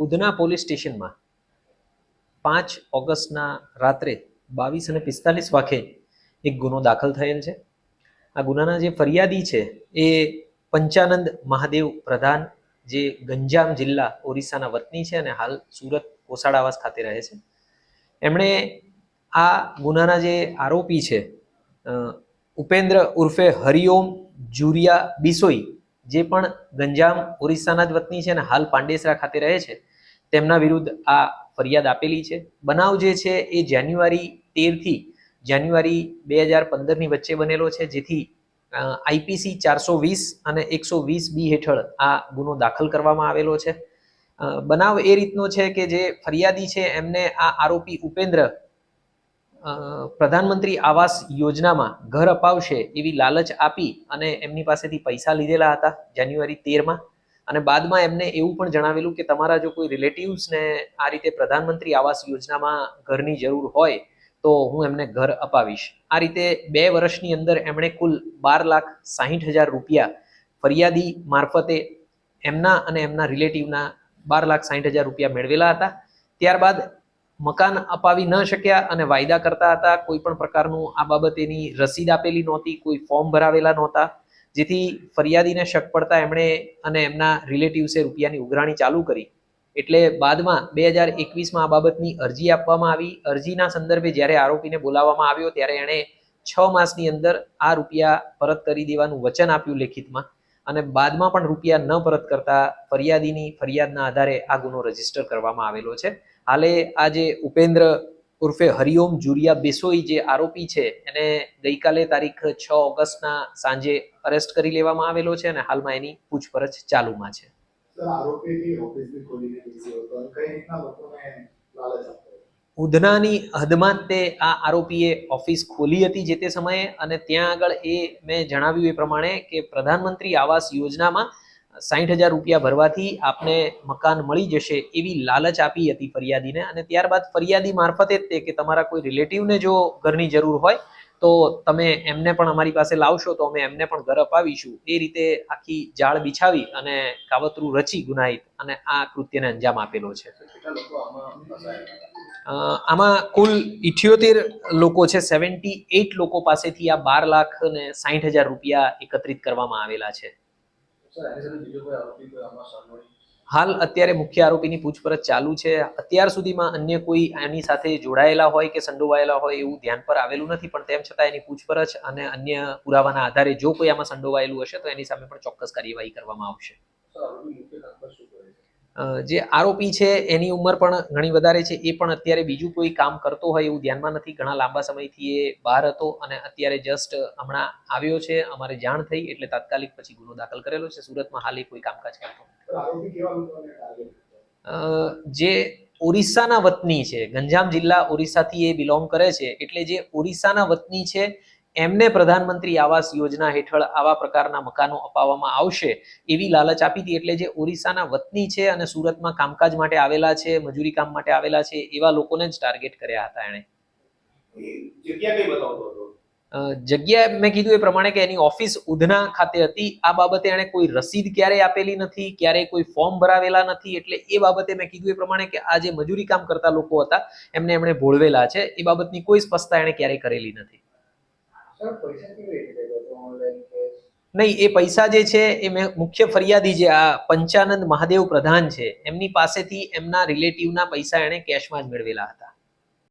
Udhna police સ્ટેશનમાં 5 ઓગસ્ટના રાત્રે 22:45 વાગે એક ગુનો દાખલ થયેલ છે. આ ગુનાના જે ફરિયાદી છે એ પંચાનંદ મહાદેવ પ્રધાન, જે ગંજામ જિલ્લા ઓરિસ્સાના વતની છે અને હાલ સુરત કોસાડાવાસ ખાતે રહે છે. એમણે આ ગુનાના જે આરોપી છે ઉપેન્દ્ર ઉર્ફે હરિઓમ જુરિયા બિસોઈ, જે પણ ગંજામ ઓરિસ્સાના જ વતની છે અને હાલ પાંડેસરા ખાતે રહે છે, તેમના વિરુદ્ધ આ ફરિયાદ આપેલી છે. બનાવ જે છે એ જાન્યુઆરી 13 થી જાન્યુઆરી 2015 ની વચ્ચે બનેલો છે, જેથી આઈપીસી 420 અને 120 બી હેઠળ આ ગુનો દાખલ કરવામાં આવેલો છે. બનાવ એ રીતનો છે કે જે ફરિયાદી છે એમને આ આરોપી ઉપેન્દ્ર પ્રધાનમંત્રી આવાસ યોજનામાં ઘર અપાવશે એવી લાલચ આપી અને એમની પાસેથી પૈસા લીધેલા હતા જાન્યુઆરી 13માં. અને બાદમાં એમને એવું પણ જણાવેલું કે તમારા જો કોઈ રિલેટિવ્સને આ રીતે પ્રધાનમંત્રી આવાસ યોજનામાં ઘરની જરૂર હોય તો હું એમને ઘર અપાવીશ. આ રીતે 2 વર્ષની અંદર એમણે કુલ 12,60,000 રૂપિયા ફરિયાદી મારફતે એમના અને એમના રિલેટિવના 12,60,000 રૂપિયા મેળવેલા હતા. ત્યારબાદ મકાન અપાવી ન શક્યા અને વાયદા કરતા હતા. કોઈ પણ પ્રકારનું આ બાબતેની રસીદ આપેલી નહોતી, કોઈ ફોર્મ ભરાવેલા નહોતા, જેથી ફરિયાદીને શક પડતા એમણે અને એમના રિલેટિવ્સે રૂપિયાની ઉઘરાણી ચાલુ કરી. એટલે બાદમાં 2021માં આ બાબતની અરજી આપવામાં આવી. અરજીના સંદર્ભે જ્યારે આરોપીને બોલાવવામાં આવ્યો ત્યારે એણે 6 માસની અંદર આ રૂપિયા પરત કરી દેવાનું વચન આપ્યું લેખિતમાં, અને બાદમાં પણ રૂપિયા ન પરત કરતા ફરિયાદીની ફરિયાદના આધારે આ ગુનો રજીસ્ટર કરવામાં આવેલો છે. હાલે આ જે ઉપેન્દ્ર ઉર્ફે હરિઓમ જુરિયા બિસોઈ જે આરોપી છે એને ગઈકાલે તારીખ 6 ઓગસ્ટના સાંજે અરેસ્ટ કરી લેવામાં આવેલો છે અને હાલમાં એની પૂછપરછ ચાલુમાં છે. ઉધનાની હદમાં તે આ આરોપીએ ઓફિસ ખોલી હતી જે તે સમયે, અને ત્યાં આગળ એ મેં જણાવ્યું એ પ્રમાણે કે પ્રધાનમંત્રી આવાસ યોજનામાં 60,000 રૂપિયા ભરવાથી આપને મકાન મળી જશે એવી લાલચ આપી હતી ફરિયાદીને. અને ત્યારબાદ ફરિયાદી મારફતે જ તે કે તમારા કોઈ રિલેટિવને જો ઘરની જરૂર હોય તો તમે એમને પણ અમારી પાસે લાવશો તો અમે એમને પણ ઘર અપાવીશું, એ રીતે આખી જાળ બિછાવી અને કાવતરું રચી ગુનાહિત અને આ કૃત્યને અંજામ આપેલો છે. આમાં કુલ 78 લોકો છે. 78 લોકો પાસેથી આ 12,60,000 રૂપિયા એકત્રિત કરવામાં આવેલા છે. હાલ અત્યારે મુખ્ય આરોપીની પૂછપરછ ચાલુ છે. અત્યાર સુધીમાં અન્ય કોઈ આની સાથે જોડાયેલા હોય કે સંડોવાયેલા હોય એવું ધ્યાન પર આવેલું નથી, પણ તેમ છતાં એની પૂછપરછ અને અન્ય પુરાવાના આધારે જો કોઈ આમાં સંડોવાયેલું હશે તો એની સામે પણ ચોક્કસ કાર્યવાહી કરવામાં આવશે. જે આરોપી છે એની ઉંમર પણ ઘણી વધારે છે. એ પણ અત્યારે બીજું કોઈ કામ કરતો હોય એવું ધ્યાનમાં નથી. ઘણા લાંબા સમયથી એ બહાર હતો અને અત્યારે જસ્ટ હમણાં આવ્યો છે. અમારે જાણ થઈ એટલે તાત્કાલિક પછી ગુનો દાખલ કરેલો છે. સુરતમાં હાલ કોઈ કામકાજ કરતો જે ઓરિસ્સાના વતની છે, ગંજામ જિલ્લા ઓરિસ્સાથી એ બિલોંગ કરે છે, એટલે જે ઓરિસ્સાના વતની છે એમને પ્રધાનમંત્રી આવાસ યોજના હેઠળ આવા પ્રકારના મકાનો અપાવવામાં આવશે એવી લાલચ આપી હતી. એટલે જે ઓરિસ્સાના વતની છે અને સુરતમાં કામકાજ માટે આવેલા છે, મજૂરી કામ માટે આવેલા છે, એવા લોકોને જ ટાર્ગેટ કર્યા હતા એણે. જગ્યા કઈ બતાવતો હતો? જગ્યા મેં કીધું એ પ્રમાણે કે એની ઓફિસ ઉધના ખાતે હતી. આ બાબતે એણે કોઈ રસીદ ક્યારેય આપેલી નથી, ક્યારેય કોઈ ફોર્મ ભરાવેલા નથી. એટલે એ બાબતે મેં કીધું એ પ્રમાણે કે આ જે મજૂરી કામ કરતા લોકો હતા એમણે ભોળવેલા છે. એ બાબતની કોઈ સ્પષ્ટતા એણે ક્યારેય કરેલી નથી. નહીં, એ પૈસા જે છે એ મુખ્ય ફરિયાદી જે આ પંચાનંદ મહાદેવ પ્રધાન છે એમની પાસેથી એમના રિલેટિવના પૈસા એણે કેશમાં જ મેળવેલા હતા.